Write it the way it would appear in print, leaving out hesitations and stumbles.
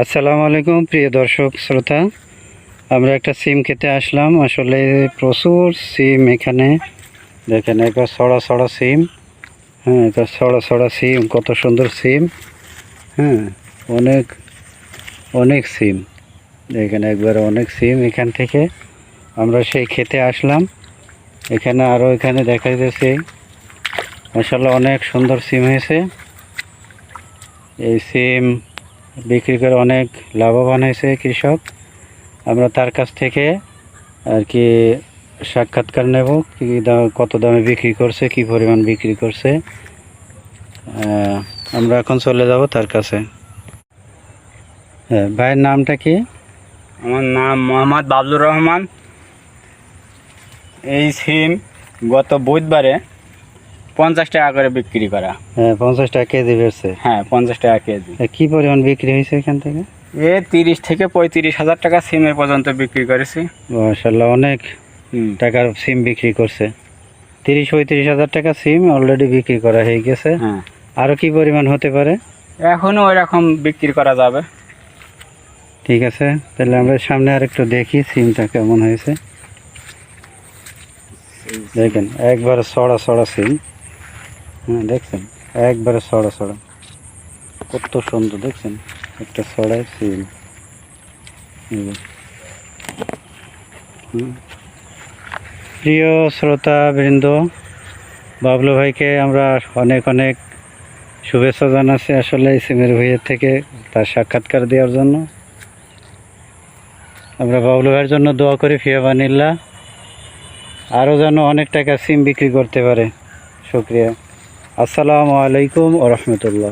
আসসালামু আলাইকুম প্রিয় দর্শক শ্রোতা, আমরা একটা সিম খেতে আসলাম। আসলে প্রচুর সিম এখানে দেখেন, একবার ছড়া ছড়া সিম। হ্যাঁ, এটা ছড়া ছড়া সিম, কত সুন্দর সিম। হ্যাঁ, অনেক অনেক সিম দেখেন, একবার অনেক সিম। এখান থেকে আমরা সেই খেতে আসলাম। এখানে আরও এখানে দেখা যাচ্ছে মাশাআল্লাহ অনেক সুন্দর সিম হয়েছে। এই সিম বিক্রি করে অনেক লাভবান হয়েছে কৃষক। আমরা তার কাছ থেকে আর কি সাক্ষাৎকার নেব, কি কত দামে বিক্রি করছে, কি পরিমাণ বিক্রি করছে। আমরা এখন চলে যাব তার কাছে। হ্যাঁ, ভাইয়ের নামটা কি? আমার নাম মোহাম্মদ বাবলুর রহমান। এই সিম গত বুধবারে 50 টাকা করে বিক্রি করা। হ্যাঁ, 50 টাকা কেজি বেরছে। হ্যাঁ, 50 টাকা কেজি। কি পরিমাণ বিক্রি হয়েছে এখান থেকে? 30 থেকে 35 হাজার টাকা সিমের পর্যন্ত বিক্রি করেছি। মাশাআল্লাহ অনেক টাকার সিম বিক্রি করছে। 30-35 হাজার টাকা সিম অলরেডি বিক্রি করা হয়ে গেছে। হ্যাঁ, আরও কি পরিমাণ হতে পারে? এখনও ওই রকম বিক্রি করা যাবে। ঠিক আছে, তাহলে আমরা সামনে আর একটু দেখি সিমটা কেমন হয়েছে। দেখেন, একবারে ছড়া ছড়া সিম। হ্যাঁ, দেখছেন, একবারে ছড়া ছড়া, কত সুন্দর দেখছেন, একটা ছড়ায় সিম। প্রিয় শ্রোতা বৃন্দ, বাবলু ভাইকে আমরা অনেক অনেক শুভেচ্ছা জানাচ্ছি আসলে এই সিমের ভাইয়ের থেকে তার সাক্ষাৎকার দেওয়ার জন্য। আমরা বাবলু ভাইয়ের জন্য দোয়া করি, ফিয়াবানিল্লাহ, আরও যেন অনেক টাকা সিম বিক্রি করতে পারে। শুকরিয়া। আসসালামু আলাইকুম ওয়া রাহমাতুল্লাহ।